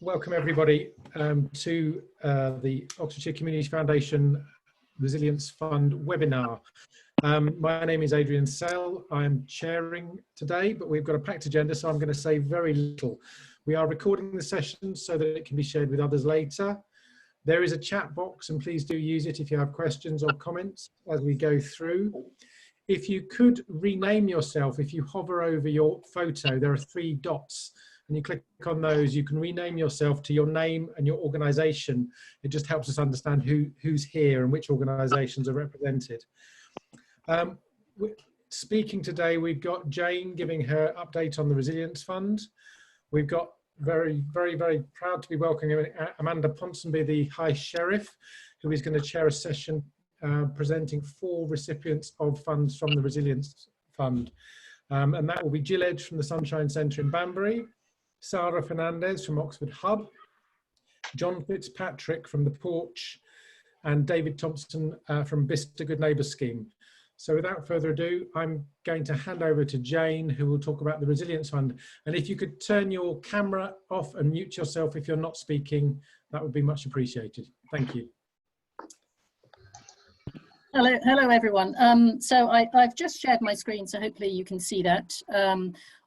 Welcome everybody to the Oxfordshire Community Foundation Resilience Fund webinar. My name is Adrian Sell. I'm chairing today, but we've got a packed agenda, so I'm going to say very little. We are recording the session so that it can be shared with others later. There is a chat box, and please do use it if you have questions or comments as we go through. If you could rename yourself, if you hover over your photo, there are 3 dots. And you click on those, you can rename yourself to your name and your organisation. It just helps us understand who's here and which organisations are represented. Speaking today, we've got Jane giving her update on the Resilience Fund. We've got very proud to be welcoming Amanda Ponsonby, the High Sheriff, who is going to chair a session presenting 4 recipients of funds from the Resilience Fund. And that will be Jill Edge from the Sunshine Centre in Banbury, Sara Fernandez from Oxford Hub, John Fitzpatrick from the Porch, and David Thompson from Bicester Good Neighbour scheme. So without further ado, I'm going to hand over to Jane, who will talk about the Resilience Fund. And if you could turn your camera off and mute yourself if you're not speaking, that would be much appreciated. Thank you. Hello everyone. So I've just shared my screen, so hopefully you can see that.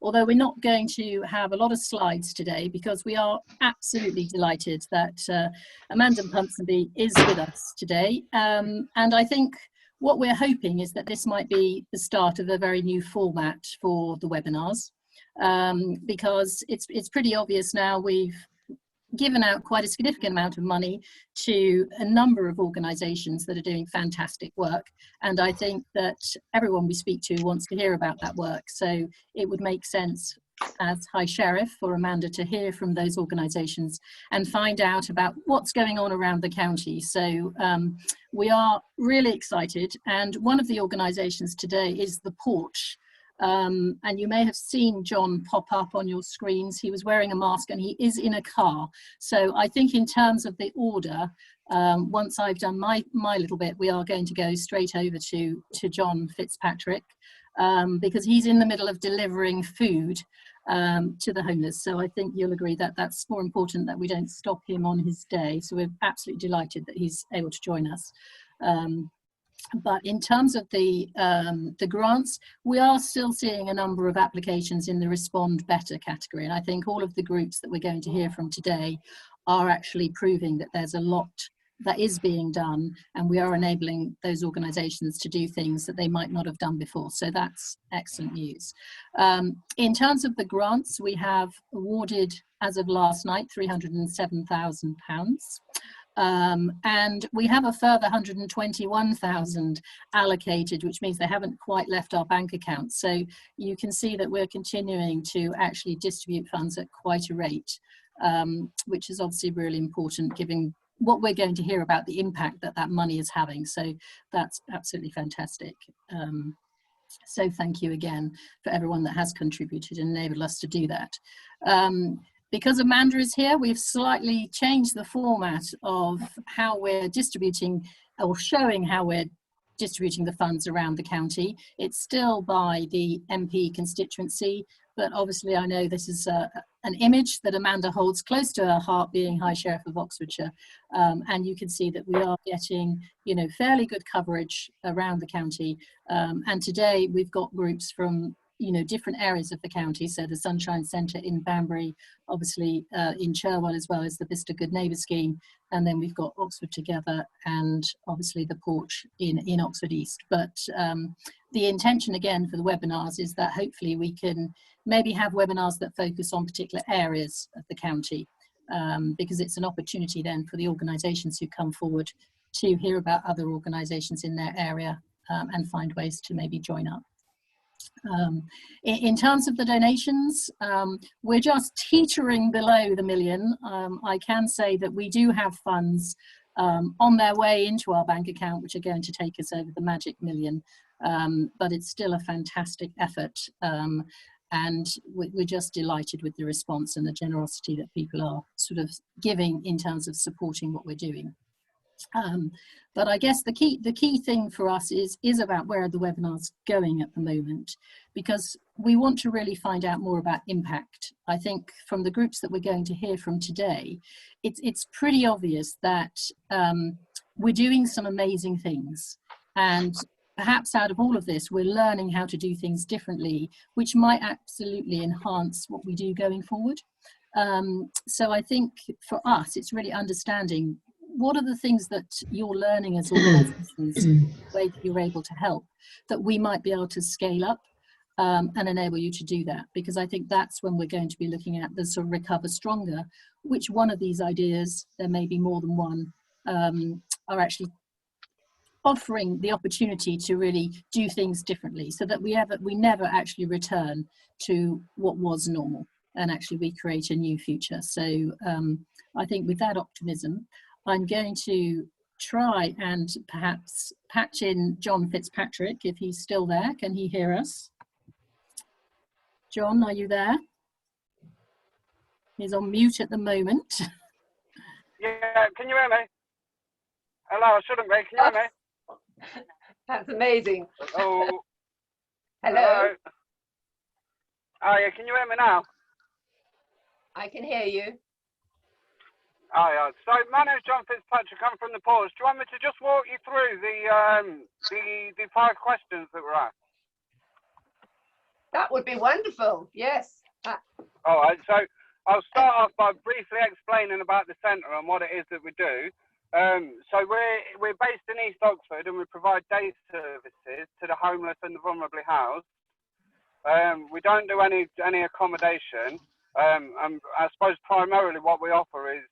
Although we're not going to have a lot of slides today because we are absolutely delighted that Amanda Ponsonby is with us today. And I think what we're hoping is that this might be the start of a very new format for the webinars, because it's pretty obvious now we've given out quite a significant amount of money to a number of organisations that are doing fantastic work, and I think that everyone we speak to wants to hear about that work, so it would make sense as High Sheriff for Amanda to hear from those organisations and find out about what's going on around the county. So we are really excited, and one of the organisations today is the Porch. And you may have seen John pop up on your screens. He was wearing a mask and he is in a car. So I think in terms of the order, once I've done my little bit, we are going to go straight over to John Fitzpatrick, because he's in the middle of delivering food to the homeless. So I think you'll agree that that's more important that we don't stop him on his day. So we're absolutely delighted that he's able to join us. But in terms of the grants, we are still seeing a number of applications in the Respond Better category. And I think all of the groups that we're going to hear from today are actually proving that there's a lot that is being done, and we are enabling those organisations to do things that they might not have done before. So that's excellent news. In terms of the grants, we have awarded, as of last night, £307,000. And we have a further 121,000 allocated, which means they haven't quite left our bank account. So you can see that we're continuing to actually distribute funds at quite a rate, which is obviously really important given what we're going to hear about the impact that that money is having. So that's absolutely fantastic. So thank you again for everyone that has contributed and enabled us to do that. Because Amanda is here, we've slightly changed the format of how we're distributing or showing how we're distributing the funds around the county. It's still by the MP constituency, but obviously I know this is an image that Amanda holds close to her heart, being High Sheriff of Oxfordshire. And you can see that we are getting, fairly good coverage around the county. And today we've got groups from different areas of the county. So the Sunshine Centre in Banbury, obviously in Cherwell, as well as the Bicester Good Neighbour scheme. And then we've got Oxford Together and obviously the Porch in Oxford East. But the intention again for the webinars is that hopefully we can maybe have webinars that focus on particular areas of the county, because it's an opportunity then for the organisations who come forward to hear about other organisations in their area and find ways to maybe join up. In terms of the donations, we're just teetering below the million. I can say that we do have funds on their way into our bank account, which are going to take us over the magic million, but it's still a fantastic effort, and we're just delighted with the response and the generosity that people are sort of giving in terms of supporting what we're doing. But I guess the key thing for us is about where are the webinars going at the moment, because we want to really find out more about impact. I think from the groups that we're going to hear from today, it's pretty obvious that we're doing some amazing things, and perhaps out of all of this we're learning how to do things differently, which might absolutely enhance what we do going forward. So I think for us it's really understanding what are the things that you're learning as organizations, the way that you're able to help, that we might be able to scale up and enable you to do that. Because I think that's when we're going to be looking at the sort of recover stronger, which one of these ideas, there may be more than one, are actually offering the opportunity to really do things differently, so that we never actually return to what was normal, and actually we create a new future. So I think with that optimism, I'm going to try and perhaps patch in John Fitzpatrick if he's still there. Can he hear us? John, are you there? He's on mute at the moment. Yeah, can you hear me? Hello, I shouldn't be. Can you hear me? That's amazing. Oh. Hello. Oh, yeah, can you hear me now? I can hear you. Oh, yeah. So my name's John Fitzpatrick. I'm from the Porch. Do you want me to just walk you through the 5 questions that were asked? That would be wonderful. Yes. All right. So I'll start off by briefly explaining about the centre and what it is that we do. So we're based in East Oxford, and we provide day services to the homeless and the vulnerably housed. We don't do any accommodation. And I suppose primarily what we offer is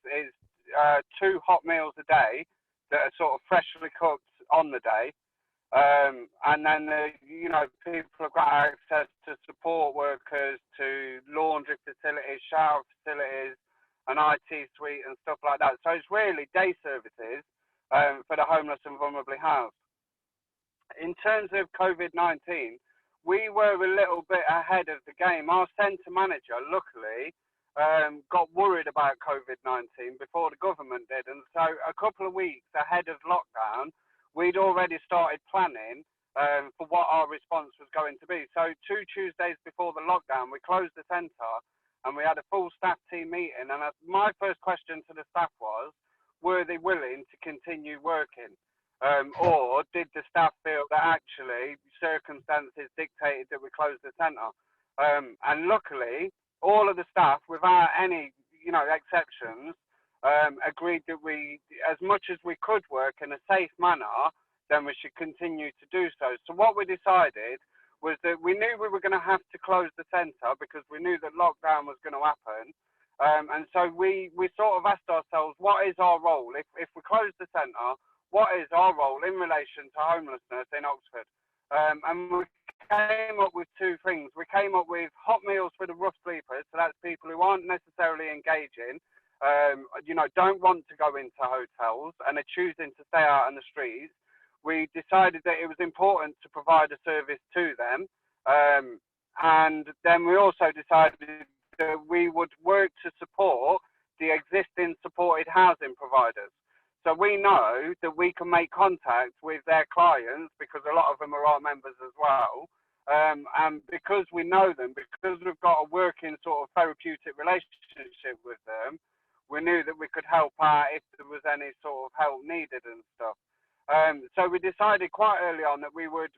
2 hot meals a day that are sort of freshly cooked on the day. And then, you know, people have got access to support workers, to laundry facilities, shower facilities, an IT suite and stuff like that. So it's really day services for the homeless and vulnerably housed. In terms of COVID-19, we were a little bit ahead of the game. Our centre manager, luckily, got worried about COVID-19 before the government did. And so a couple of weeks ahead of lockdown, we'd already started planning for what our response was going to be. So 2 Tuesdays before the lockdown, we closed the centre and we had a full staff team meeting. And my first question to the staff was, were they willing to continue working? Or did the staff feel that actually circumstances dictated that we close the centre? And luckily, all of the staff, without any, you know, exceptions, agreed that we, as much as we could work in a safe manner, then we should continue to do so. So what we decided was that we knew we were going to have to close the centre because we knew that lockdown was going to happen. And so we sort of asked ourselves, what is our role? If we close the centre, what is our role in relation to homelessness in Oxford? And we came up with 2 things. We came up with hot meals for the rough sleepers, so that's people who aren't necessarily engaging, you know, don't want to go into hotels and are choosing to stay out on the streets. We decided that it was important to provide a service to them. And then we also decided that we would work to support the existing supported housing providers. So we know that we can make contact with their clients because a lot of them are our members as well. And because we know them, because we've got a working sort of therapeutic relationship with them, we knew that we could help out if there was any sort of help needed and stuff. So we decided quite early on that we would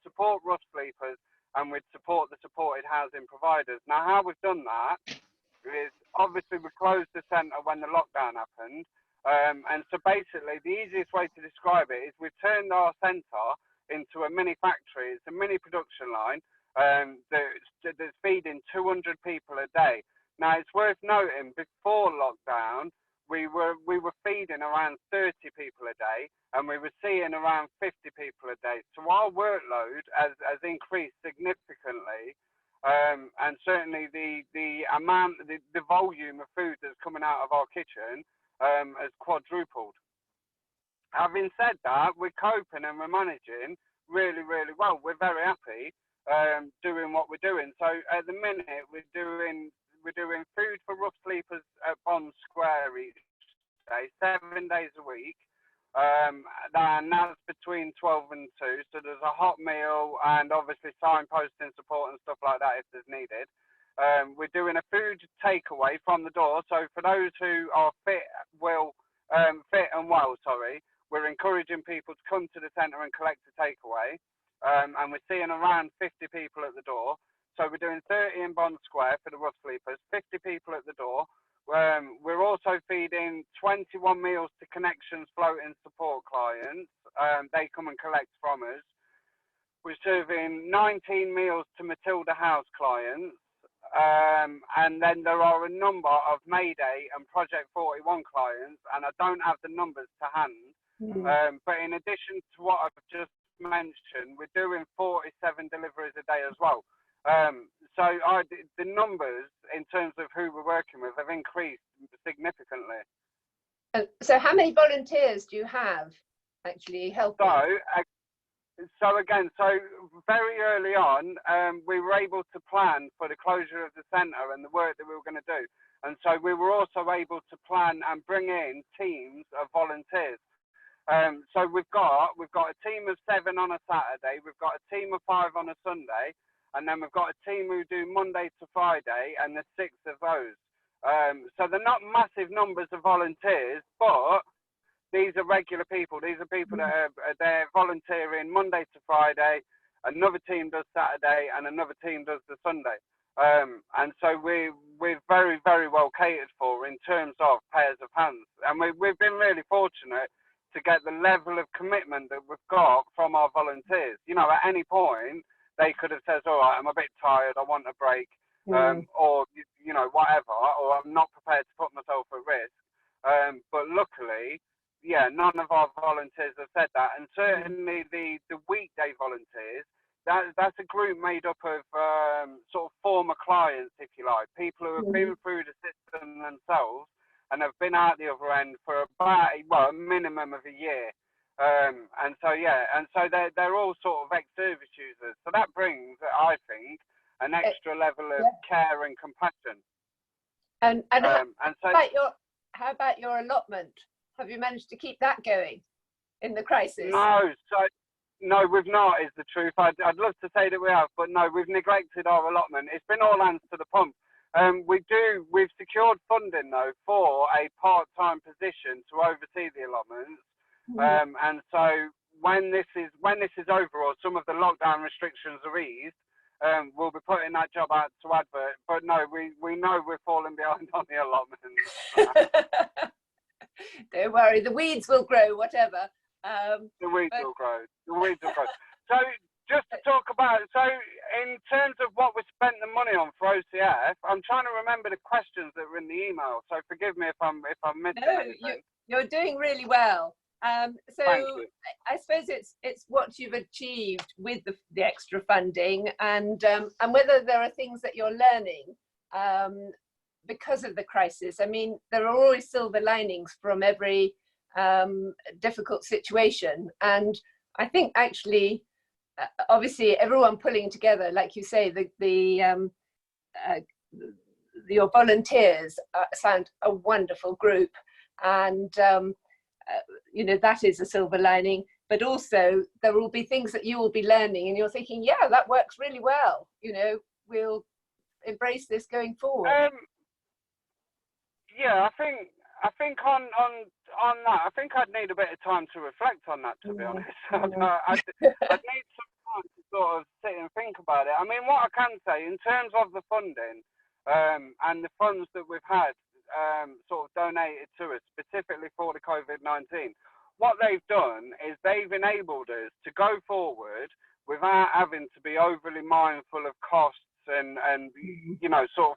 support rough sleepers and we'd support the supported housing providers. Now, how we've done that is obviously we closed the centre when the lockdown happened. And so basically the easiest way to describe it is we've turned our centre into a mini factory. It's a mini production line that's feeding 200 people a day. Now it's worth noting, before lockdown, we were feeding around 30 people a day and we were seeing around 50 people a day. So our workload has increased significantly. And certainly the volume of food that's coming out of our kitchen has quadrupled. Having said that, we're coping and we're managing really, really well. We're very happy doing what we're doing. So at the minute, we're doing food for rough sleepers at Bond Square each day, 7 days a week. and that's between 12 and 2. So there's a hot meal and obviously signposting support and stuff like that if there's needed. We're doing a food takeaway from the door. So for those who are fit and well, we're encouraging people to come to the centre and collect a takeaway. And we're seeing around 50 people at the door. So we're doing 30 in Bond Square for the rough sleepers, 50 people at the door. We're also feeding 21 meals to Connections Floating Support clients. They come and collect from us. We're serving 19 meals to Matilda House clients. And then there are a number of Mayday and Project 41 clients, and I don't have the numbers to hand. But in addition to what I've just mentioned, we're doing 47 deliveries a day as well. So the numbers in terms of who we're working with have increased significantly. So how many volunteers do you have actually helping? So very early on, we were able to plan for the closure of the centre and the work that we were going to do. And so we were also able to plan and bring in teams of volunteers. So we've got a team of 7 on a Saturday, we've got a team of 5 on a Sunday, and then we've got a team who do Monday to Friday, and there's 6 of those. So they're not massive numbers of volunteers, but these are regular people. These are people that they're volunteering Monday to Friday, another team does Saturday, and another team does the Sunday. And so we're very, very well catered for in terms of pairs of hands. And we've been really fortunate to get the level of commitment that we've got from our volunteers. You know, at any point, they could have said, all right, I'm a bit tired, I want a break, or, you know, whatever, or I'm not prepared to put myself at risk. But luckily, yeah, none of our volunteers have said that. And certainly the weekday volunteers, that's a group made up of sort of former clients, if you like, people who have been through the system themselves and have been out the other end for about, well, a minimum of a year. And so, yeah, and so they're all sort of ex-service users. So that brings, I think, an extra level of care and compassion. And so, how about your allotment? Have you managed to keep that going in the crisis? No, we've not, is the truth. I'd love to say that we have, but no, we've neglected our allotment. It's been all hands to the pump. We've secured funding though for a part-time position to oversee the allotments. And so when this is over, or some of the lockdown restrictions are eased, we'll be putting that job out to advert. But no, we know we're falling behind on the allotments. Don't worry, the weeds will grow, whatever. The weeds will grow. So just to talk about, so in terms of what we spent the money on for OCF, I'm trying to remember the questions that were in the email. So forgive me if I'm missing anything. You're doing really well. So I suppose it's what you've achieved with the extra funding, and whether there are things that you're learning because of the crisis. I mean, there are always silver linings from every difficult situation, and I think actually, obviously, everyone pulling together, like you say, your volunteers sound a wonderful group, and you know, that is a silver lining. But also, there will be things that you will be learning, and you're thinking, yeah, that works really well. You know, we'll embrace this going forward. Yeah, I think on that, I think I'd need a bit of time to reflect on that, to be honest. I'd need some time to sort of sit and think about it. I mean, what I can say in terms of the funding and the funds that we've had sort of donated to us specifically for the COVID-19, what they've done is they've enabled us to go forward without having to be overly mindful of costs and you know, sort of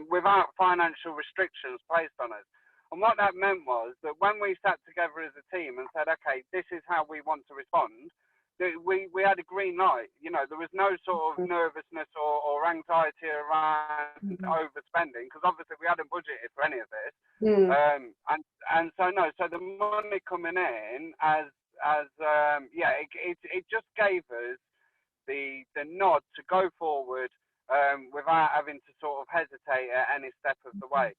without financial restrictions placed on us. And what that meant was that when we sat together as a team and said, okay, this is how we want to respond, we had a green light. You know, there was no sort of nervousness or anxiety around overspending, because obviously we hadn't budgeted for any of this. And so the money coming in it just gave us the nod to go forward without having to sort of hesitate at any step of the way.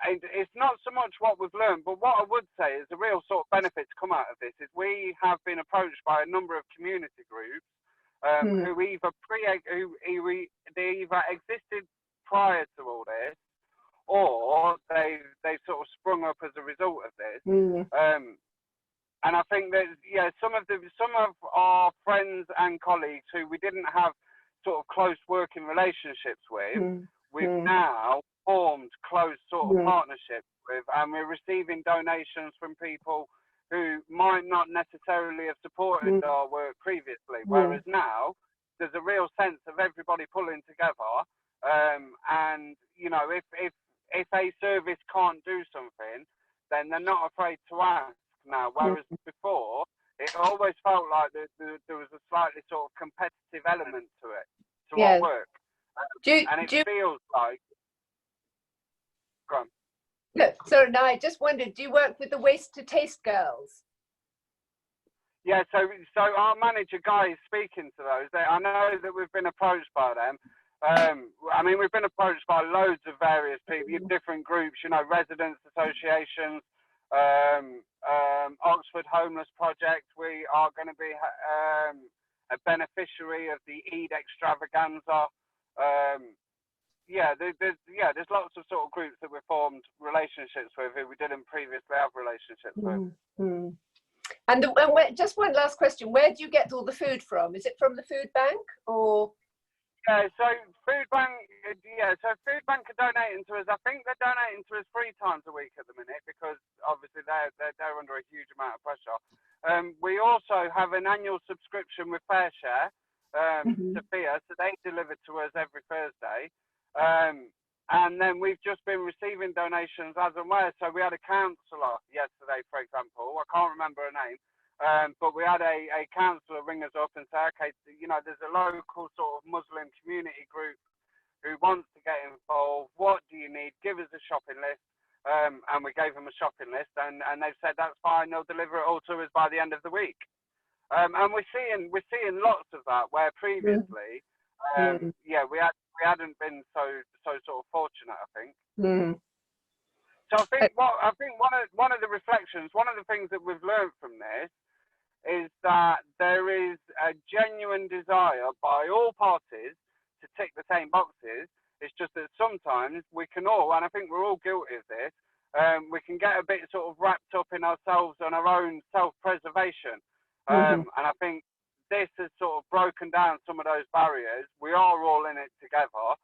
it's not so much what we've learned, but what I would say is the real sort of benefit to come out of this is we have been approached by a number of community groups who either they either existed prior to all this, or they sort of sprung up as a result of this. And I think that some of our friends and colleagues who we didn't have sort of close working relationships with, we've now formed close sort of partnerships with, and we're receiving donations from people who might not necessarily have supported our work previously. Whereas now there's a real sense of everybody pulling together. And you know, if a service can't do something, then they're not afraid to ask now. Whereas before, it always felt like there was a slightly sort of competitive element to it, to our work. And it feels like. Go on. No, sorry, no, I just wondered, do you work with the Waste to Taste girls? Yeah, so our manager Guy is speaking to those. I know that we've been approached by them. I mean, we've been approached by loads of various people, different groups, you know, residents associations, Oxford Homeless Project. We are going to be a beneficiary of the Eid extravaganza. There's lots of sort of groups that we've formed relationships with who we didn't previously have relationships with. And just one last question: where do you get all the food from? Is it from the food bank or? So food bank, so food bank are donating to us. I think they're donating to us 3 times a week at the minute because obviously they're under a huge amount of pressure. We also have an annual subscription with Fair Share, Sophia, so they deliver to us every Thursday. And then we've just been receiving donations as and where. So we had a councillor yesterday, for example. I can't remember her name. But we had a councillor ring us up and say, okay, you know, there's a local sort of Muslim community group who wants to get involved. What do you need? Give us a shopping list. And we gave them a shopping list, and they've said that's fine. They'll deliver it all to us by the end of the week. And we're seeing lots of that where previously, we hadn't been so sort of fortunate, I think. So I think one of the reflections, one of the things that we've learned from this is that there is a genuine desire by all parties to tick the same boxes. It's just that sometimes we can all, and I think we're all guilty of this, we can get a bit sort of wrapped up in ourselves and our own self-preservation. And I think this has sort of broken down some of those barriers. We are all in it together.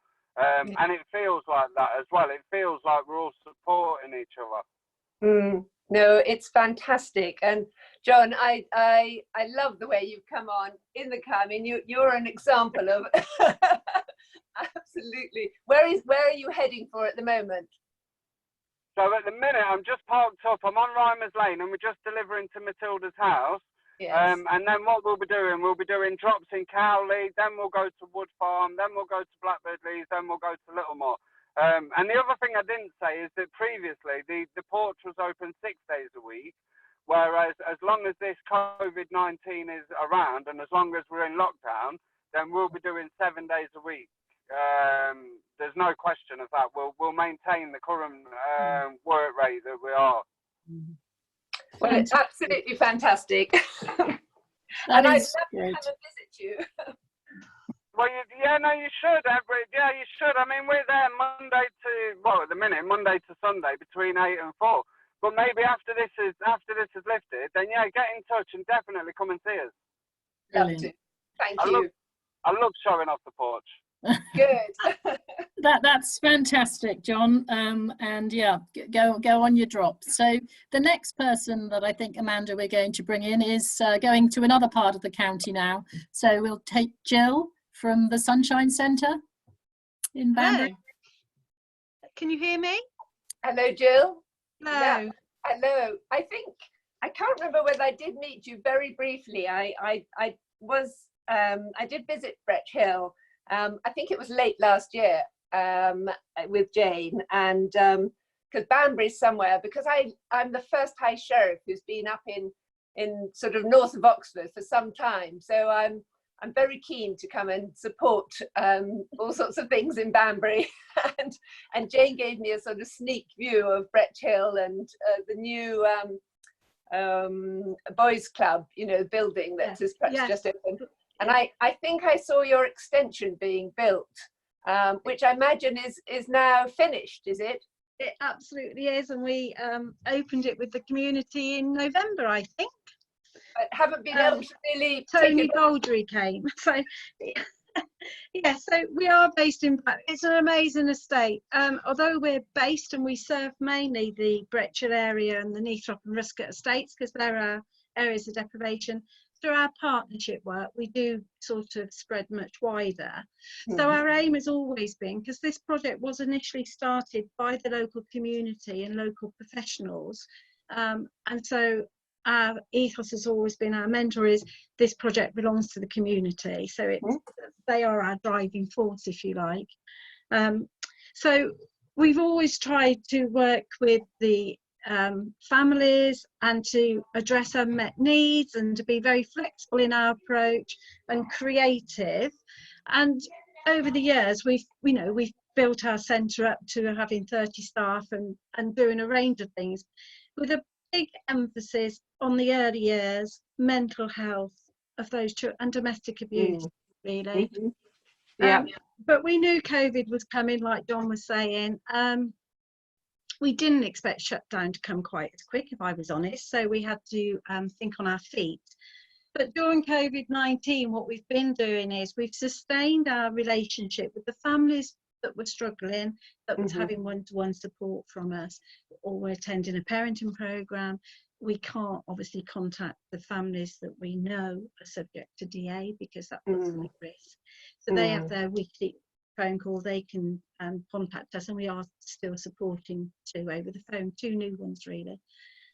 And it feels like that as well. It feels like we're all supporting each other. No, it's fantastic. And John, I love the way you've come on in the car. I mean, you're an example of absolutely. Where are you heading for at the moment? So at the minute, I'm just parked up. I'm on Rymers Lane, and we're just delivering to Matilda's house. Yes. And then what we'll be doing drops in Cowley, then we'll go to Wood Farm, then we'll go to Blackbird Leys, then we'll go to Littlemore. And the other thing I didn't say is that previously the Porch was open 6 days a week, whereas as long as this COVID-19 is around and as long as we're in lockdown, then we'll be doing 7 days a week. There's no question of that. We'll maintain the current work rate that we are. Well, it's absolutely fantastic. And I'd love to come and visit you. Well, you should. You should. I mean, we're there Monday to Sunday between 8 and 4. But maybe after this is lifted, then get in touch and definitely come and see us. Love to. Thank you. I love showing off the porch. Good. That's fantastic, John. And go on your drop. So the next person that I think, Amanda, we're going to bring in is going to another part of the county now. So we'll take Jill from the Sunshine Centre in Banbury. Can you hear me? Hello, Jill. Hello. Yeah. Hello. I can't remember whether I did meet you very briefly. I did visit Bretch Hill. I think it was late last year with Jane, and because Banbury's somewhere, because I'm the first High Sheriff who's been up in sort of north of Oxford for some time, so I'm very keen to come and support all sorts of things in Banbury. and Jane gave me a sort of sneak view of Brett Hill and the new boys club, you know, building that is perhaps just opened. And I think I saw your extension being built, which I imagine is now finished, is it? It absolutely is, and we opened it with the community in November, I think. But haven't been able to really. Tony Goldry came, so yeah. So we are based in. It's an amazing estate. Although we're based and we serve mainly the Breccia area and the Neathrop and Ruscott estates, because there are areas of deprivation. Through our partnership work, we do sort of spread much wider. So our aim has always been, because this project was initially started by the local community and local professionals, and so our ethos has always been, our mentor is, this project belongs to the community. So they are our driving force, if you like. So we've always tried to work with the families and to address unmet needs and to be very flexible in our approach and creative. And over the years, we've built our centre up to having 30 staff and doing a range of things with a big emphasis on the early years, mental health of those children and domestic abuse, really. But we knew COVID was coming, like John was saying. We didn't expect shutdown to come quite as quick, if I was honest, so we had to think on our feet. But during COVID-19, what we've been doing is we've sustained our relationship with the families that were struggling, that was having one-to-one support from us, or were attending a parenting programme. We can't obviously contact the families that we know are subject to DA because that puts them at risk. So they have their weekly phone call, they can contact us, and we are still supporting two over the phone, two new ones really.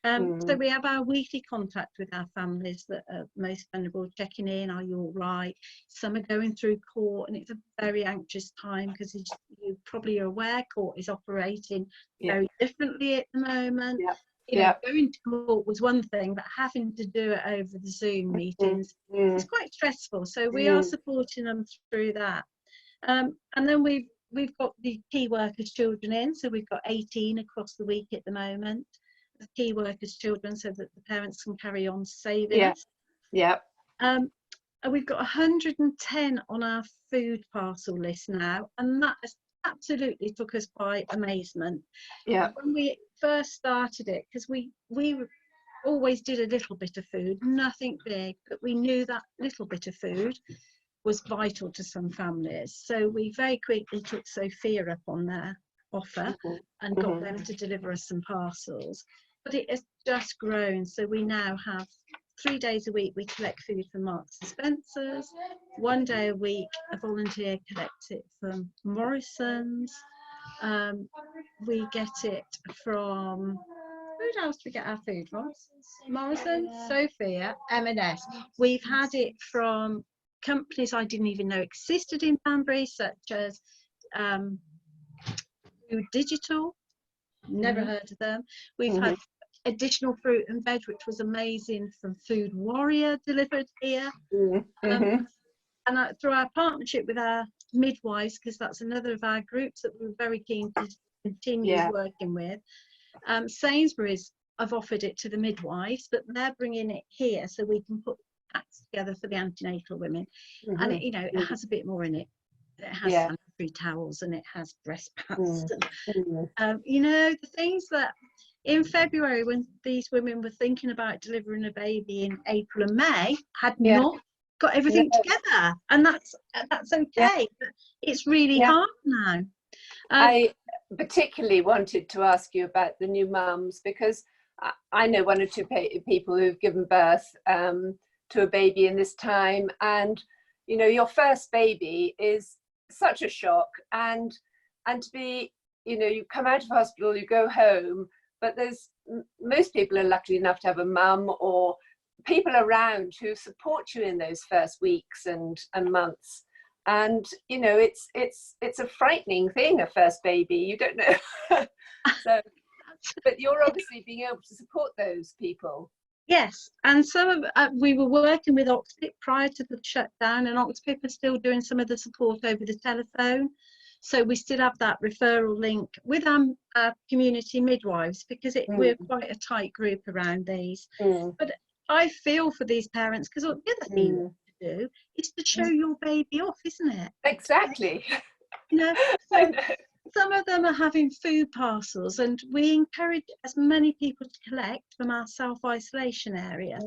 So we have our weekly contact with our families that are most vulnerable, checking in, are you all right? Some are going through court, and it's a very anxious time because you probably are aware court is operating very differently at the moment. You know, going to court was one thing, but having to do it over the Zoom meetings is quite stressful. So we are supporting them through that. And then we've got the key workers children in, so we've got 18 across the week at the moment. Key workers children, so that the parents can carry on saving. And we've got 110 on our food parcel list now, and that has absolutely took us by amazement. When we first started it, because we always did a little bit of food, nothing big, but we knew that little bit of food was vital to some families, so we very quickly took Sophia up on their offer and got them to deliver us some parcels. But it has just grown, so we now have 3 days a week we collect food from Marks and Spencer's, 1 day a week a volunteer collects it from Morrison's, we get it from, who else do we get our food from? Morrison, Sophia, M&S. We've had it from companies I didn't even know existed in Banbury, such as Food Digital, never heard of them. We've had additional fruit and veg, which was amazing, from Food Warrior delivered here. And through our partnership with our midwives, because that's another of our groups that we're very keen to continue working with, Sainsbury's have offered it to the midwives, but they're bringing it here so we can put packs together for the antenatal women. And it, you know, it has a bit more in it. It has sanitary towels and it has breast pads. You know, the things that in February, when these women were thinking about delivering a baby in April and May, had not got everything together, and that's okay. But it's really hard now. I particularly wanted to ask you about the new mums, because I know one or two people who've given birth to a baby in this time, and you know, your first baby is such a shock, and to be, you know, you come out of hospital, you go home, but there's most people are lucky enough to have a mum or people around who support you in those first weeks and months. And you know, it's a frightening thing, a first baby, you don't know. So but you're obviously being able to support those people. Yes, and some of we were working with Oxford prior to the shutdown, and Oxford are still doing some of the support over the telephone. So we still have that referral link with our community midwives, because we're quite a tight group around these. But I feel for these parents, because the other thing you want to do is to show your baby off, isn't it? Exactly. You know, so some of them are having food parcels, and we encourage as many people to collect from our self-isolation area.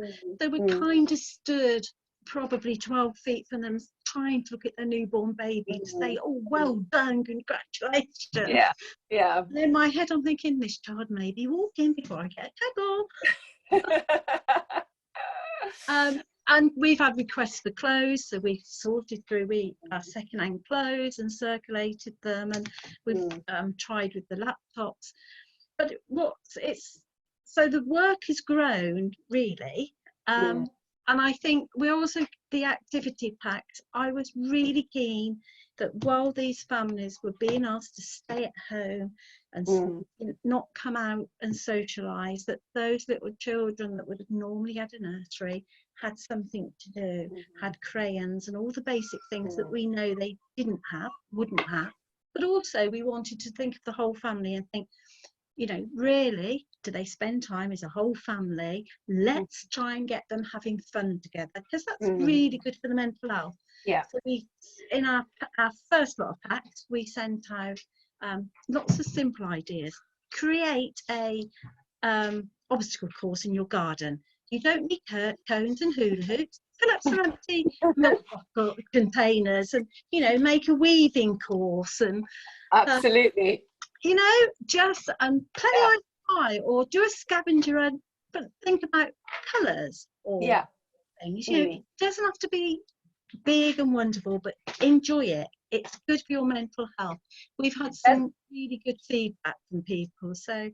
So we kind of stood probably 12 feet from them, trying to look at their newborn baby to say, oh, well done, congratulations. Yeah. And in my head I'm thinking, this child may be walking before I get a cuddle. And we've had requests for clothes, so we've sorted through our second-hand clothes and circulated them, and we've tried with the laptops. But so the work has grown really, and I think we also, the activity packs, I was really keen that while these families were being asked to stay at home and not come out and socialise, that those little children that would have normally had a nursery had something to do, had crayons and all the basic things that we know they wouldn't have. But also we wanted to think of the whole family and think, you know, really, do they spend time as a whole family? Let's try and get them having fun together, because that's really good for the mental health. Yeah. So in our first lot of packs, we sent out lots of simple ideas. Create a obstacle course in your garden. You don't need cones and hula hoops. Fill up some empty milk bottle containers, and, you know, make a weaving course, and absolutely. You know, just play I spy, or do a scavenger hunt, but think about colours or things. You know, it doesn't have to be big and wonderful, but enjoy it. It's good for your mental health. We've had some really good feedback from people. So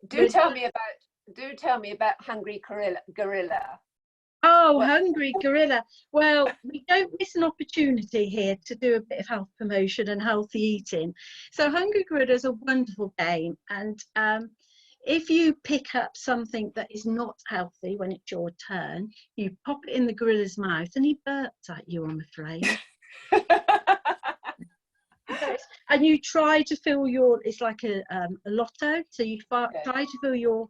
do tell me about Hungry Gorilla. Oh, Hungry Gorilla. Well, we don't miss an opportunity here to do a bit of health promotion and healthy eating. So Hungry Gorilla is a wonderful game, and if you pick up something that is not healthy when it's your turn, you pop it in the gorilla's mouth and he burps at you, I'm afraid. And you try to fill it's like a lotto, so you try to fill your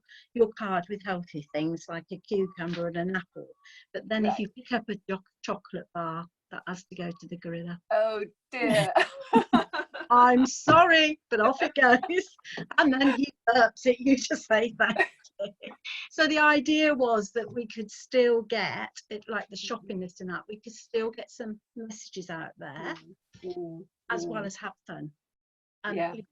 card with healthy things like a cucumber and an apple, but then if you pick up a chocolate bar, that has to go to the gorilla. Oh dear. I'm sorry, but off it goes, and then he burps at you to say thank you. So the idea was that we could still get it, like the shopping list and that, we could still get some messages out there as well as have fun. And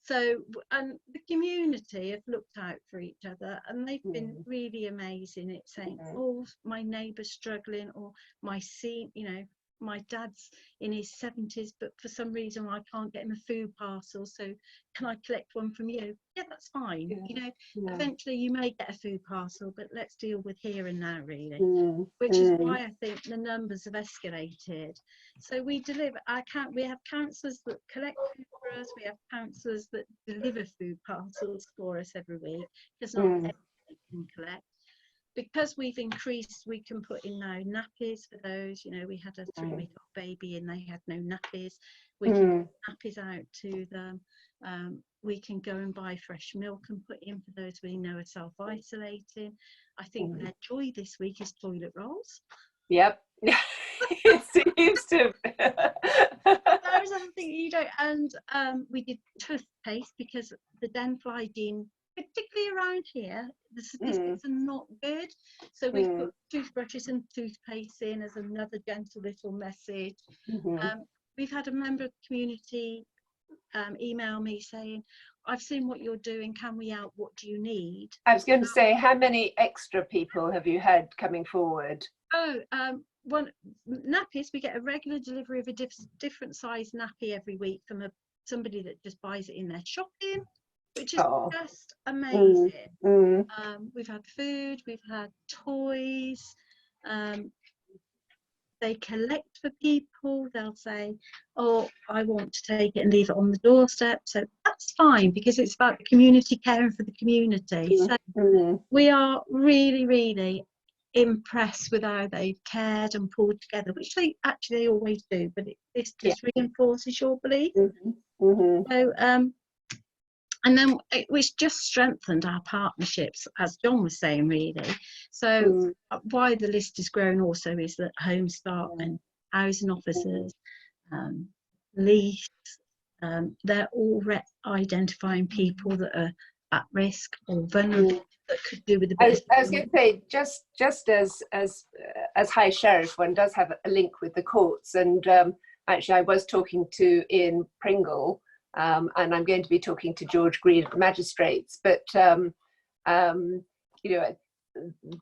so, and the community have looked out for each other, and they've been really amazing. It's saying, oh, my neighbour's struggling, or my dad's in his 70s, but for some reason I can't get him a food parcel, so can I collect one from you? Yeah, that's fine. Eventually you may get a food parcel, but let's deal with here and now, really. Which is why I think the numbers have escalated. So we deliver we have counsellors that collect food for us, we have counsellors that deliver food parcels for us every week, because not everybody can collect. Because we've increased, we can put in now nappies for those. You know, we had a 3-week-old baby and they had no nappies. We can put nappies out to them. We can go and buy fresh milk and put in for those we know are self-isolating. I think their joy this week is toilet rolls. Yep. It seems to. There's something you don't. And we did toothpaste, because the dental hygiene, particularly around here, the statistics are not good. So we've put toothbrushes and toothpaste in as another gentle little message. We've had a member of the community email me saying, I've seen what you're doing, can we help, what do you need? I was going to say, how many extra people have you had coming forward? One, nappies, we get a regular delivery of a different size nappy every week from somebody that just buys it in their shopping, which is just amazing. We've had food, we've had toys. They collect for people. They'll say, oh, I want to take it and leave it on the doorstep. So that's that's fine, because it's about the community caring for the community. So we are really, really impressed with how they've cared and pulled together, which they actually always do, but this just reinforces your belief. So and then which just strengthened our partnerships, as John was saying, really. So why the list has grown also is that Home Start and housing officers, police, they're all identifying people that are at risk or vulnerable that could do with a bit. I was going to say, just as High Sheriff, one does have a link with the courts, and actually I was talking to Ian Pringle, and I'm going to be talking to George Green at the magistrates, but you know,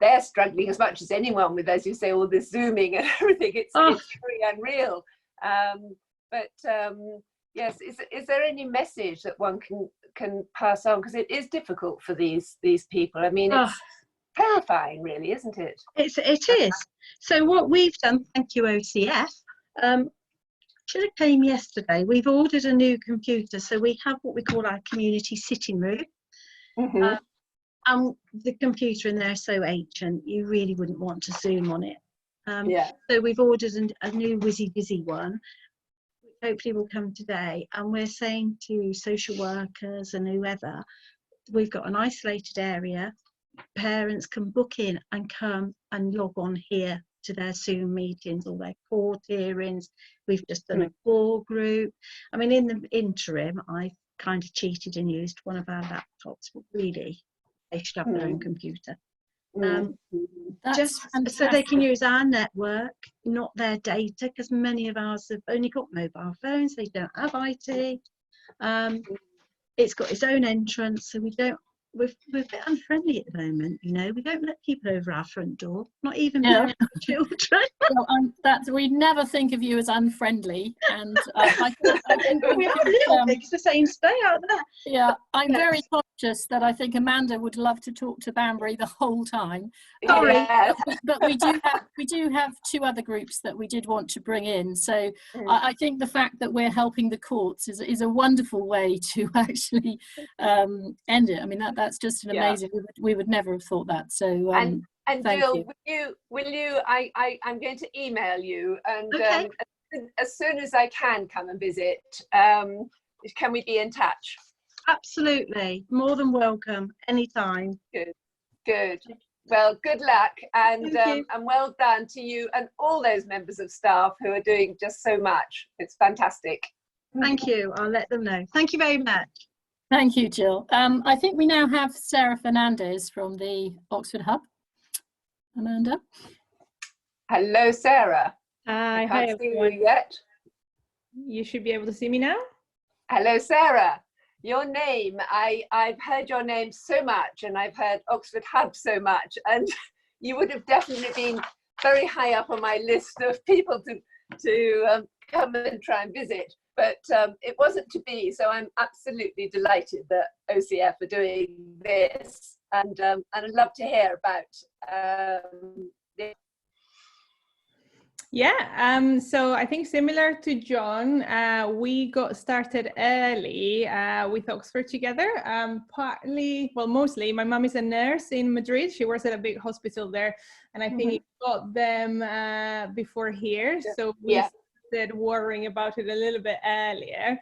they're struggling as much as anyone with, as you say, all this zooming and everything. It's very unreal. Yes, is there any message that one can pass on, because it is difficult for these people? I mean, it's terrifying, really, isn't it? It is. So what we've done, thank you OCF, should have came yesterday. We've ordered a new computer, so we have what we call our community sitting room. And the computer in there is so ancient, you really wouldn't want to zoom on it. So we've ordered a new whizzy one, which hopefully will come today. And we're saying to social workers and whoever, we've got an isolated area. Parents can book in and come and log on here to their Zoom meetings or their court hearings. We've just done a core group. I mean, in the interim, I kind of cheated and used one of our laptops, but really, they should have their own computer. Just so they can use our network, not their data, because many of ours have only got mobile phones, they don't have IT. It's got its own entrance, so we're a bit unfriendly at the moment, you know. We don't let people over our front door, not even children. Well, we never think of you as unfriendly, and I think we are little pigs the same stay out there. Yeah, I'm very conscious that I think Amanda would love to talk to Banbury the whole time. Sorry, but we do have two other groups that we did want to bring in. So I think the fact that we're helping the courts is a wonderful way to actually end it. I mean, that's just an amazing. We would never have thought that. So and Jill, you. will you? I'm going to email you, and as soon as I can come and visit, can we be in touch? Absolutely, more than welcome, anytime. Good. Well, good luck, and well done to you and all those members of staff who are doing just so much. It's fantastic. Thank you. I'll let them know. Thank you very much. Thank you, Jill. I think we now have Sara Fernandez from the Oxford Hub. Amanda. Hello, Sarah. Hi, I can't see everyone. you yet. You should be able to see me now. Hello, Sarah. Your name, I've heard your name so much, and I've heard Oxford Hub so much, and you would have definitely been very high up on my list of people to come and try and visit. But it wasn't to be, so I'm absolutely delighted that OCF are doing this, and I'd love to hear about this. Yeah, so I think similar to John, we got started early with Oxford together, mostly. My mum is a nurse in Madrid. She works at a big hospital there, and I think it got them before here. So we started worrying about it a little bit earlier.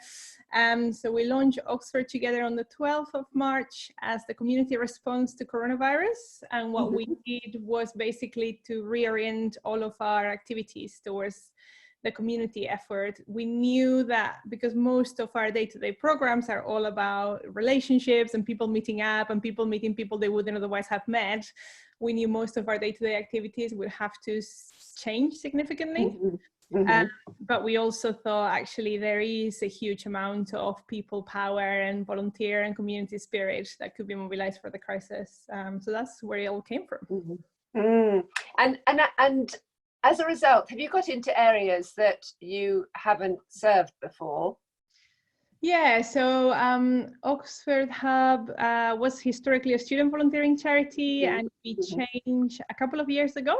So we launched Oxford together on the 12th of March as the community response to coronavirus. And what we did was basically to reorient all of our activities towards the community effort. We knew that because most of our day-to-day programs are all about relationships and people meeting up and people meeting people they wouldn't otherwise have met, we knew most of our day-to-day activities would have to change significantly. But we also thought actually there is a huge amount of people power and volunteer and community spirit that could be mobilized for the crisis. So that's where it all came from. And as a result, have you got into areas that you haven't served before? Yeah, so Oxford Hub was historically a student volunteering charity, and we changed a couple of years ago.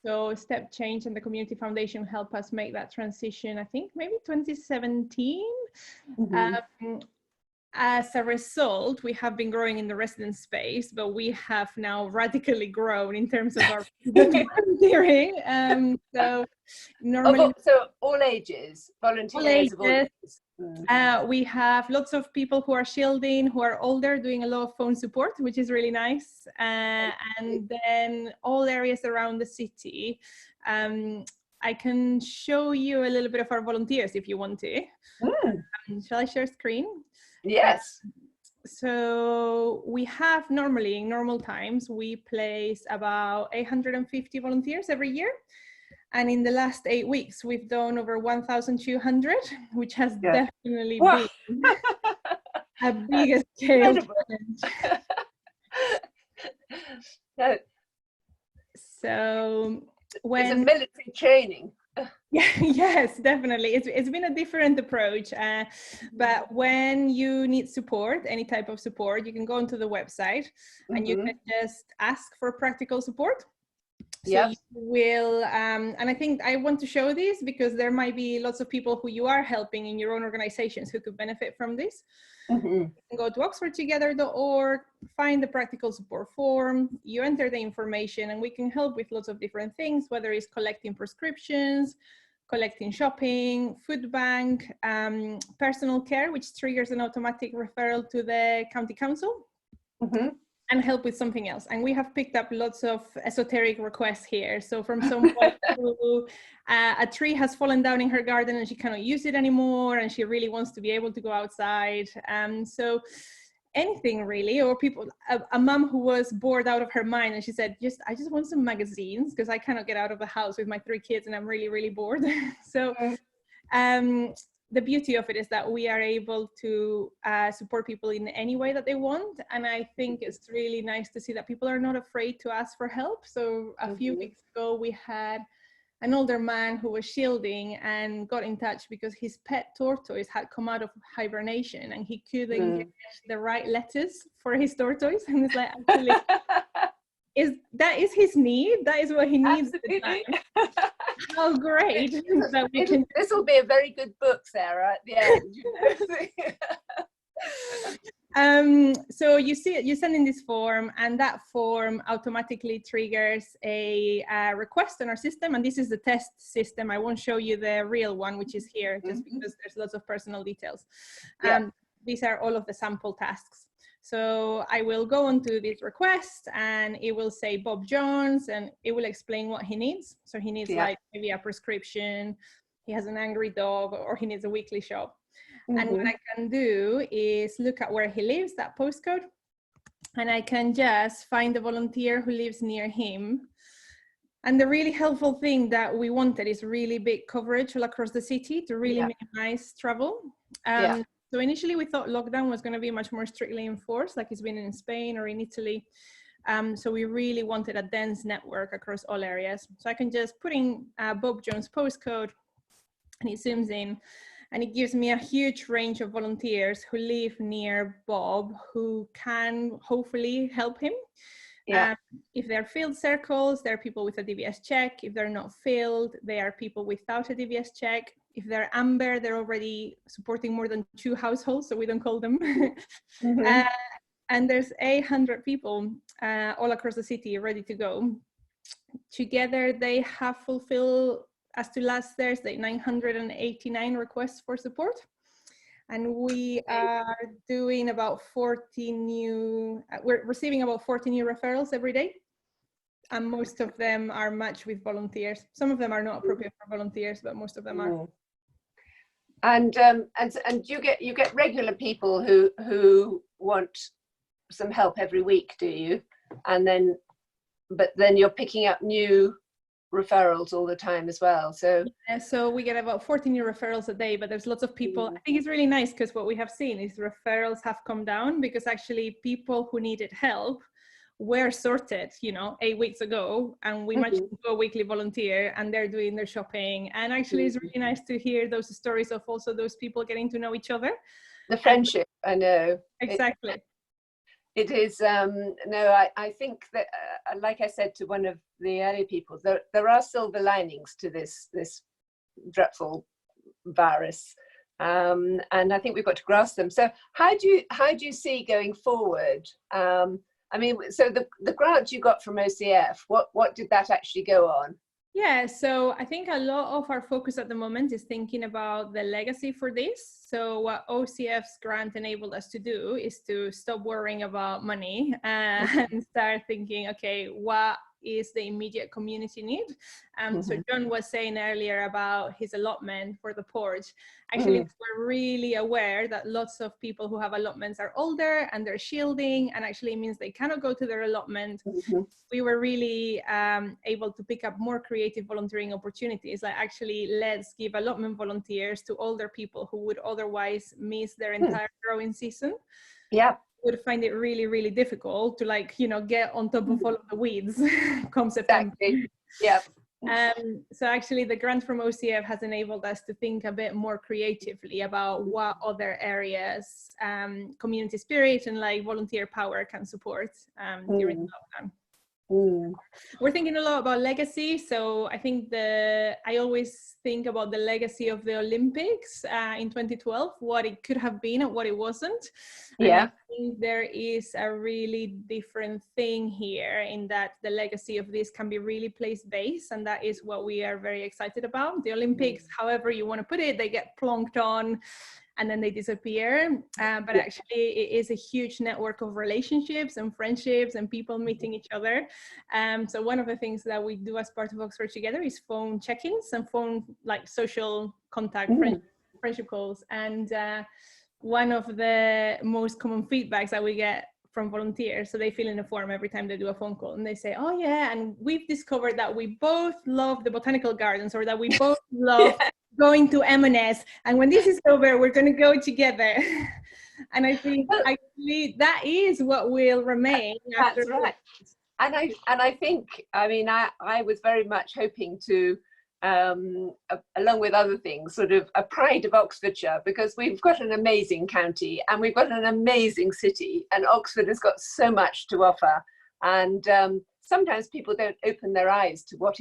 So Step Change and the Community Foundation helped us make that transition, I think maybe 2017. As a result, we have been growing in the resident space, but we have now radically grown in terms of our volunteering. So normally, so all ages, volunteers of all ages. We have lots of people who are shielding, who are older, doing a lot of phone support, which is really nice. And then all areas around the city. I can show you a little bit of our volunteers if you want to. Shall I share screen? Yes. So we have normally, in normal times, we place about 850 volunteers every year. And in the last 8 weeks, we've done over 1,200, which has definitely been a big scale challenge. So when it's a military training. Yes, definitely. It's been a different approach, but when you need support, any type of support, you can go onto the website and you can just ask for practical support. So you will, and I think I want to show this because there might be lots of people who you are helping in your own organizations who could benefit from this. You can go to oxfordtogether.org, find the practical support form, you enter the information, and we can help with lots of different things, whether it's collecting prescriptions, collecting shopping, food bank, personal care, which triggers an automatic referral to the county council, and help with something else. And we have picked up lots of esoteric requests here. So from someone who a tree has fallen down in her garden and she cannot use it anymore, and she really wants to be able to go outside. So anything really, or people, a mum who was bored out of her mind and she said, I just want some magazines because I cannot get out of the house with my 3 kids and I'm really, really bored. So the beauty of it is that we are able to support people in any way that they want. And I think it's really nice to see that people are not afraid to ask for help. So a few weeks ago, we had an older man who was shielding and got in touch because his pet tortoise had come out of hibernation and he couldn't get the right letters for his tortoise. And it's like, actually, that is his need. That is what he needs. How great that we can. This will be a very good book, Sarah, at the end. So you see, you send in this form, and that form automatically triggers a request on our system. And this is the test system. I won't show you the real one, which is here, just because there's lots of personal details. These are all of the sample tasks. So I will go onto this request and it will say Bob Jones and it will explain what he needs. So he needs like maybe a prescription, he has an angry dog, or he needs a weekly shop. And what I can do is look at where he lives, that postcode, and I can just find a volunteer who lives near him. And the really helpful thing that we wanted is really big coverage all across the city to really minimize travel. So initially we thought lockdown was going to be much more strictly enforced, like it's been in Spain or in Italy. So we really wanted a dense network across all areas. So I can just put in Bob Jones' postcode and it zooms in and it gives me a huge range of volunteers who live near Bob who can hopefully help him. If they're filled circles, there are people with a DBS check. If they're not filled, they are people without a DBS check. If they're amber, they're already supporting more than 2 households, so we don't call them. And there's 800 people all across the city ready to go. Together, they have fulfilled, as to last Thursday, 989 requests for support. And we are doing about 40 new, we're receiving about 40 new referrals every day. And most of them are matched with volunteers. Some of them are not appropriate for volunteers, but most of them are. And you get regular people who want some help every week, do you? And then, but then you're picking up new referrals all the time as well. So so we get about 40 new referrals a day, but there's lots of people. I think it's really nice because what we have seen is referrals have come down because actually people who needed help were sorted, 8 weeks ago, and we matched to a weekly volunteer and they're doing their shopping. And actually it's really nice to hear those stories of also those people getting to know each other. The friendship, I know. Exactly. It is, no, I think that, like I said to one of the earlier people, there are silver linings to this dreadful virus. And I think we've got to grasp them. So how do you see going forward? I mean, so the grant you got from OCF, what did that actually go on? Yeah, so I think a lot of our focus at the moment is thinking about the legacy for this. So what OCF's grant enabled us to do is to stop worrying about money and start thinking, okay, what is the immediate community need? So John was saying earlier about his allotment for the porch. Actually, we're really aware that lots of people who have allotments are older and they're shielding, and actually means they cannot go to their allotment. We were really able to pick up more creative volunteering opportunities, like actually let's give allotment volunteers to older people who would otherwise miss their entire growing season. Yeah. Would find it really, really difficult to, like, you know, get on top of all of the weeds come September. Exactly. Yeah. So actually the grant from OCF has enabled us to think a bit more creatively about what other areas community spirit and like volunteer power can support during the lockdown. We're thinking a lot about legacy. So I think I always think about the legacy of the Olympics in 2012, what it could have been and what it wasn't. Yeah. And I think there is a really different thing here in that the legacy of this can be really place-based, and that is what we are very excited about. The Olympics, however you want to put it, they get plonked on and then they disappear. But actually it is a huge network of relationships and friendships and people meeting each other. So one of the things that we do as part of Oxford Together is phone check-ins and phone like social contact, friendship calls. And one of the most common feedbacks that we get from volunteers, so they fill in a form every time they do a phone call, and they say, oh yeah, and we've discovered that we both love the botanical gardens, or that we both love going to M&S, and when this is over we're going to go together. And I think actually that is what will remain after. That's right. And I think, I mean, I was very much hoping to along with other things, sort of a pride of Oxfordshire, because we've got an amazing county and we've got an amazing city, and Oxford has got so much to offer. And sometimes people don't open their eyes to what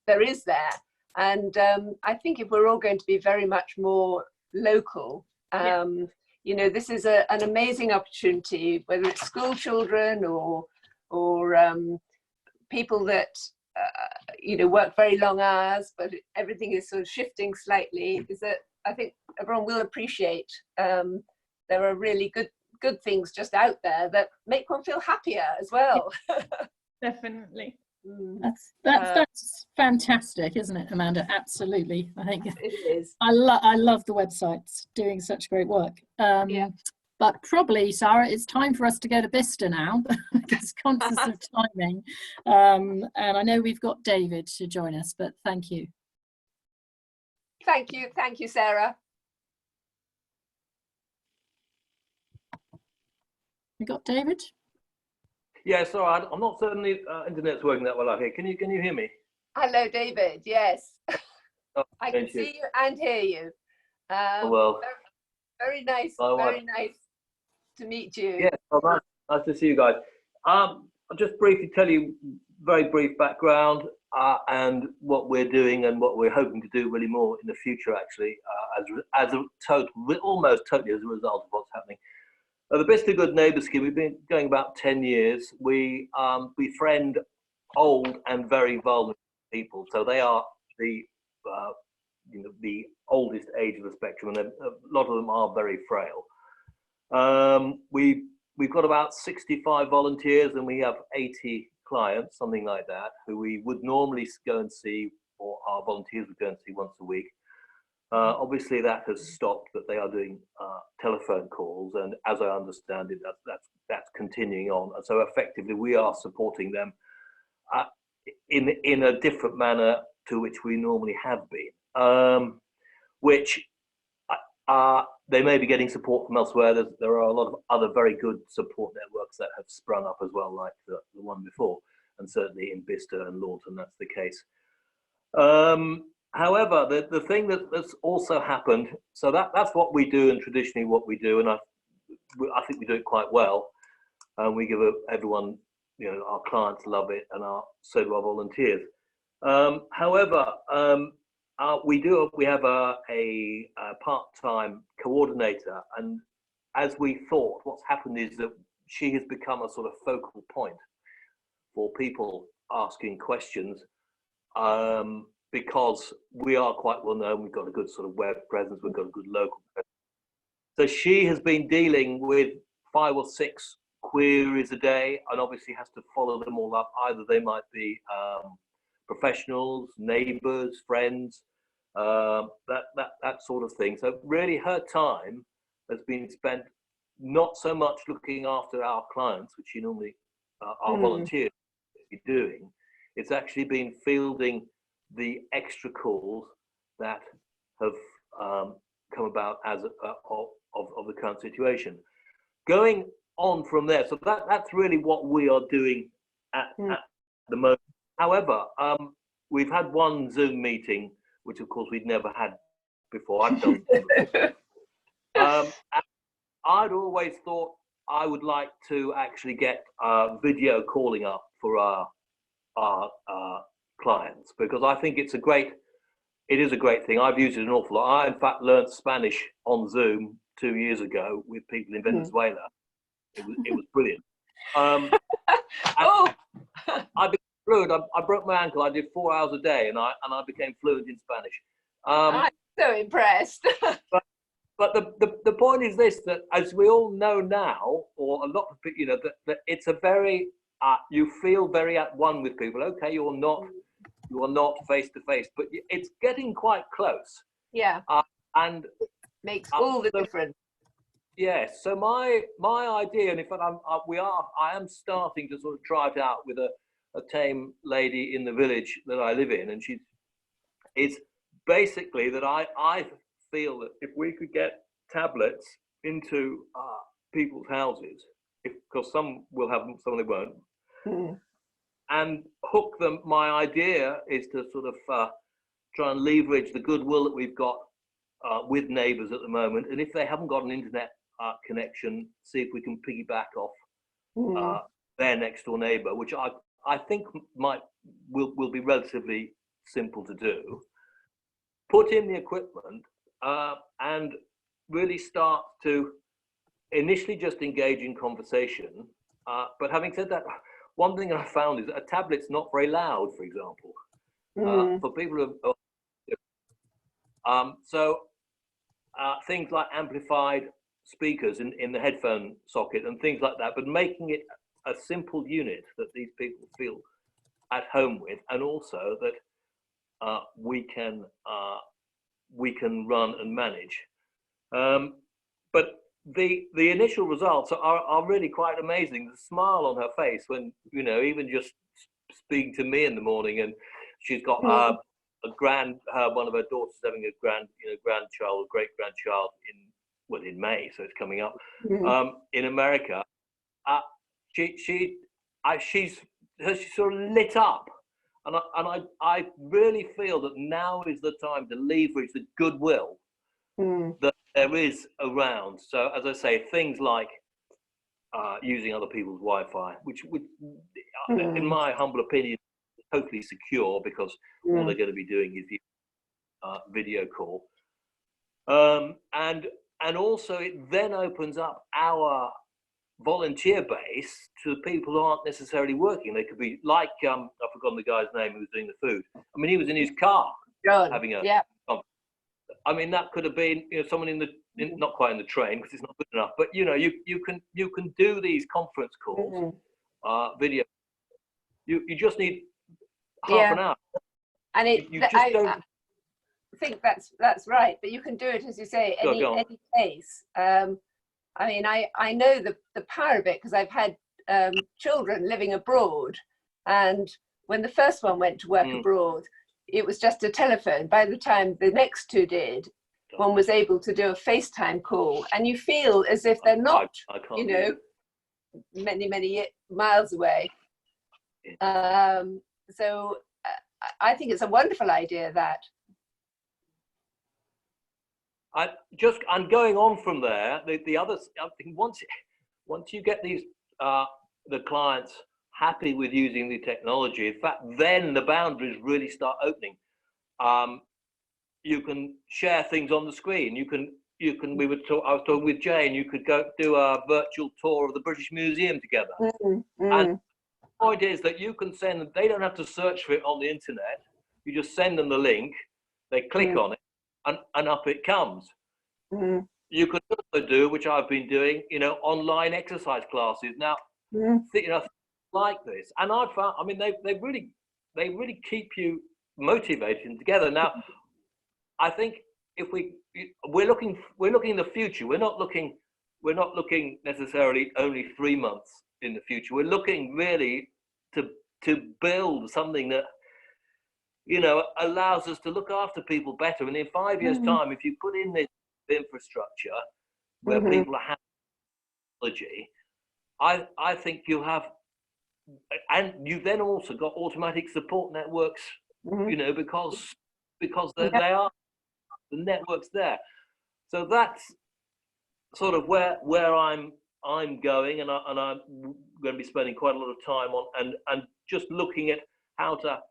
there is there. And I think if we're all going to be very much more local, this is an amazing opportunity, whether it's school children or people that work very long hours, but everything is sort of shifting slightly, is that I think everyone will appreciate there are really good things just out there that make one feel happier as well. Definitely. That's fantastic, isn't it, Amanda? Absolutely. I think it is. I love the websites doing such great work. But probably, Sara, it's time for us to go to Bicester now, because conscious of timing. And I know we've got David to join us, but thank you. Thank you, Sara. We got David? Yeah, sorry, I'm not certain the internet's working that well out here. Can you hear me? Hello, David. Yes, Oh, I can see you and hear you. Well, very nice. Very nice to meet you. Yeah, well, nice to see you guys. I'll just briefly tell you very brief background and what we're doing and what we're hoping to do really more in the future, actually, almost totally as a result of what's happening. The Bicester Good Neighbour scheme, we've been going about 10 years. We befriend old and very vulnerable people. So they are the oldest age of the spectrum, and a lot of them are very frail. We've got about 65 volunteers, and we have 80 clients, something like that, who we would normally go and see, or our volunteers would go and see once a week. Obviously that has stopped, but they are doing telephone calls, and as I understand it, that's continuing on. And so effectively we are supporting them in a different manner to which we normally have been, which they may be getting support from elsewhere. There are a lot of other very good support networks that have sprung up as well, like the one before, and certainly in Bicester and Lawton that's the case. However, the thing that's also happened, so that's what we do, and traditionally what we do, and I think we do it quite well. and we give everyone, you know, our clients love it, and so do our volunteers. However, we have a part-time coordinator, and as we thought, what's happened is that she has become a sort of focal point for people asking questions, because we are quite well known. We've got a good sort of web presence. We've got a good local presence. So she has been dealing with 5 or 6 queries a day, and obviously has to follow them all up. Either they might be professionals, neighbours, friends, that sort of thing. So really her time has been spent not so much looking after our clients, which she normally our volunteers be doing. It's actually been fielding the extra calls that have come about as of the current situation. Going on from there, so that's really what we are doing at the moment. However, we've had one Zoom meeting, which of course we'd never had before. I've done I'd always thought I would like to actually get video calling up for our clients, because I think it is a great thing. I've used it an awful lot. I in fact learned Spanish on Zoom 2 years ago with people in Venezuela. It was brilliant. I became fluent. I broke my ankle. I did 4 hours a day, and I became fluent in Spanish. I'm so impressed. But the point is this: that as we all know now, or a lot of people, you know, that it's a very you feel very at one with people. Okay, you are not face to face, but it's getting quite close. Yeah. And it makes all the difference. Yes. So my idea, and in fact I am starting to sort of try it out with a tame lady in the village that I live in, and it's basically that I feel that if we could get tablets into people's houses, because some will have them, some they won't, and hook them. My idea is to sort of try and leverage the goodwill that we've got with neighbours at the moment, and if they haven't got an internet connection, see if we can piggyback off their next door neighbour, which I think will be relatively simple to do. Put in the equipment and really start to initially just engage in conversation. But having said that, one thing I found is that a tablet's not very loud, for example, for people who things like amplified speakers in the headphone socket and things like that, but making it a simple unit that these people feel at home with, and also that we can run and manage. But the initial results are really quite amazing. The smile on her face when, you know, even just speaking to me in the morning, and she's got one of her daughters having a grandchild, great grandchild in May, so it's coming up in America. She's sort of lit up, and I really feel that now is the time to leverage the goodwill that there is around. So as I say, things like using other people's Wi-Fi, which would, in my humble opinion, is totally secure, because all they're going to be doing is video call, and also it then opens up our volunteer base to people who aren't necessarily working. They could be like I've forgotten the guy's name who was doing the food. I mean, he was in his car having a conference. I mean, that could have been, you know, someone not quite in the train, because it's not good enough, but you know, you can do these conference calls, video. You just need half an hour, and I think that's right. But you can do it, as you say, any place. I mean, I know the power of it, because I've had children living abroad, and when the first one went to work abroad, it was just a telephone. By the time the next two did, one was able to do a FaceTime call, and you feel as if they're not, you know, many miles away. So I think it's a wonderful idea, that. I'm going on from there. The others, I think once you get these the client's happy with using the technology, in fact, then the boundaries really start opening. You can share things on the screen. I was talking with Jane, you could go do a virtual tour of the British Museum together. And the point is that you can send them, they don't have to search for it on the internet. You just send them the link, they click on it, and up it comes. You could also do, which I've been doing, online exercise classes. Now, like this, and I've found, I mean, they really keep you motivated and together. Now, I think if we're looking in the future, we're not looking necessarily only 3 months in the future. We're looking really to build something that allows us to look after people better. And in 5 years' time, if you put in this infrastructure where people are having technology, I think you have, and you've then also got automatic support networks, because they are, the network's there. So that's sort of where I'm going, and I'm going to be spending quite a lot of time on, and just looking at how to.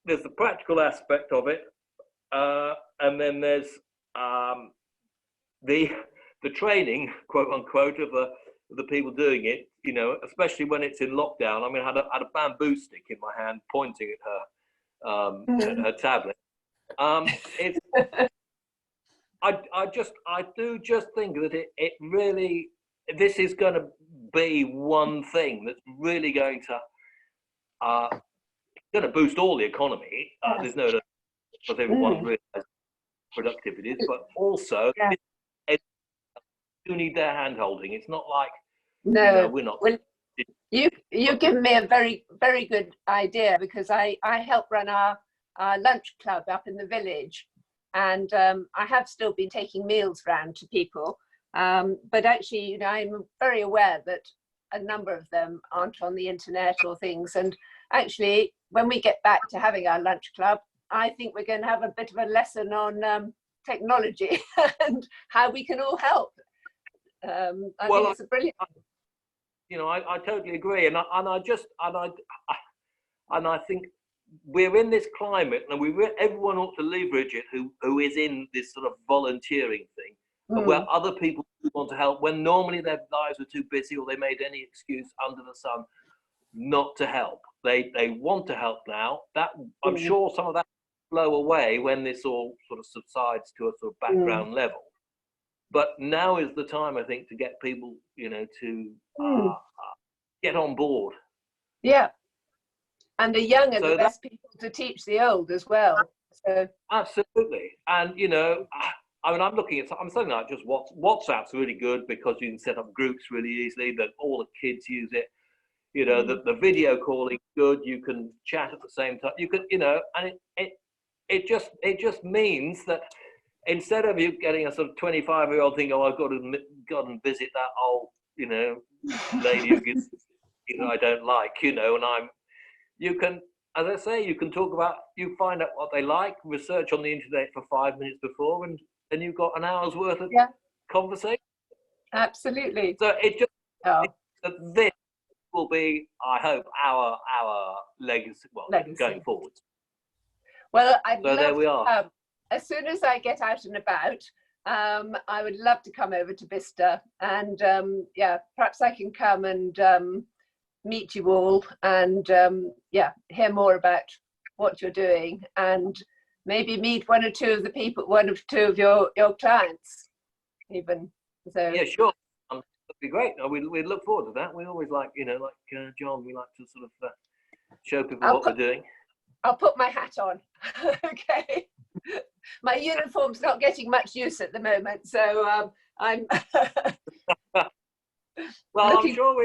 There's the practical aspect of it, and then there's the training, quote unquote, of the people doing it. Especially when it's in lockdown. I mean, I had a bamboo stick in my hand, pointing at her tablet. I do just think that it really, this is going to be one thing that's really going to boost all the economy. There's no doubt, because everyone realizes productive it is, but also you need their hand holding. It's not like we're not. Well, you've given me a very, very good idea, because I help run our lunch club up in the village, and I have still been taking meals round to people, but actually I'm very aware that a number of them aren't on the internet or things, and actually when we get back to having our lunch club, I think we're going to have a bit of a lesson on technology and how we can all help. I think it's a brilliant. I totally agree, and I think we're in this climate, and everyone ought to leverage it who is in this sort of volunteering thing, where other people want to help when normally their lives are too busy, or they made any excuse under the sun not to help. They want to help now. That I'm sure some of that will blow away when this all sort of subsides to a sort of background level. But now is the time, I think, to get people, to get on board. Yeah. And the young are the best people to teach the old as well. So. Absolutely. And, I mean, I'm something like just WhatsApp's really good, because you can set up groups really easily, that all the kids use it. The video calling good. You can chat at the same time. You can, and it just means that instead of you getting a sort of 25-year-old thing, I've got to visit that old, lady who gets, I don't like, and you can, as I say, you can talk about, you find out what they like, research on the internet for 5 minutes before, and then you've got an hour's worth of conversation. Absolutely. So this will be, I hope, our legacy, going forward. Well, I'd love there we are. As soon as I get out and about, I would love to come over to Bicester, and perhaps I can come and meet you all, and hear more about what you're doing, and maybe meet one or two of your clients even. So yeah, sure, that'd be great. We'd look forward to that. We always like, John, we like to sort of show people what we're doing. I'll put my hat on. Okay. My uniform's not getting much use at the moment, so I'm. Well, I'm sure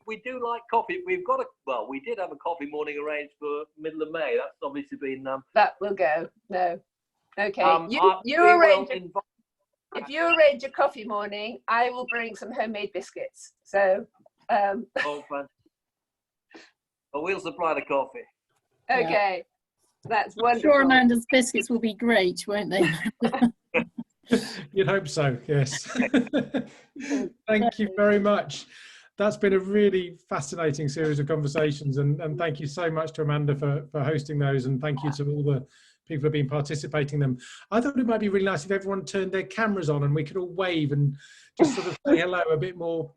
we do like coffee. We did have a coffee morning arranged for middle of May. That's obviously been. That will go. No. Okay. You arrange. If you arrange a coffee morning, I will bring some homemade biscuits. So. Oh, fantastic. Well, we'll supply the coffee. Okay. That's wonderful. I'm sure Amanda's biscuits will be great, won't they? You'd hope so, yes. Thank you very much. that's been a really fascinating series of conversations, and thank you so much to Amanda for hosting those, and thank you to all the people who have been participating in them. I thought it might be really nice if everyone turned their cameras on and we could all wave and just sort of say hello a bit more.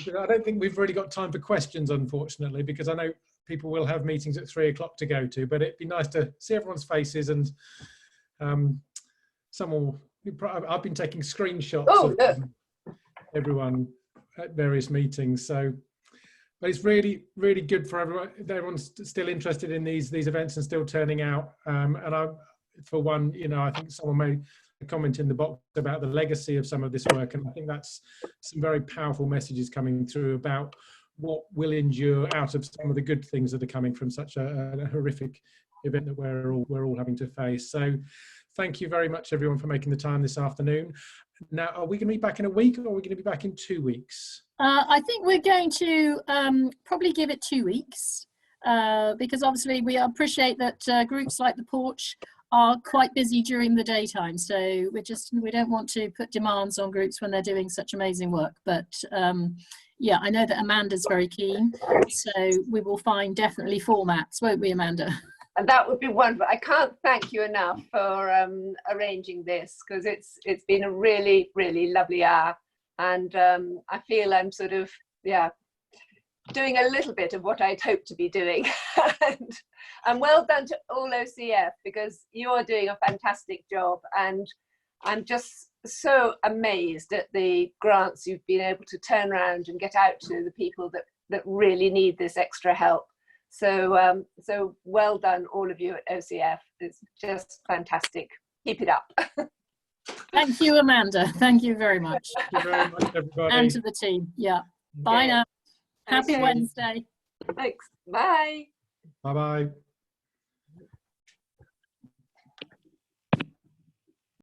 I don't think we've really got time for questions, unfortunately, because I know people will have meetings at 3 o'clock to go to, but it'd be nice to see everyone's faces, and I've been taking screenshots of everyone at various meetings, so but it's really, really good for everyone. Everyone's still interested in these events and still turning out. And for one, you know, I think someone made a comment in the box about the legacy of some of this work, and I think that's some very powerful messages coming through about what will endure out of some of the good things that are coming from such a horrific event that we're all having to face. So thank you very much, everyone, for making the time this afternoon. Now, are we going to be back in a week, or are we going to be back in 2 weeks? I think we're going to probably give it 2 weeks, because obviously we appreciate that groups like the Porch are quite busy during the daytime. So we don't want to put demands on groups when they're doing such amazing work. But yeah, I know that Amanda's very keen, so we will find definitely formats, won't we, Amanda? And that would be wonderful. I can't thank you enough for arranging this, because it's been a really, really lovely hour. And I feel I'm sort of, doing a little bit of what I'd hoped to be doing. And well done to all OCF, because you're doing a fantastic job. And I'm just so amazed at the grants you've been able to turn around and get out to the people that really need this extra help. So, so well done, all of you at OCF. It's just fantastic. Keep it up. Thank you, Amanda. Thank you very much. Thank you very much, everybody. And to the team. Yeah. Bye now. Happy Wednesday. Thanks. Bye. Bye-bye.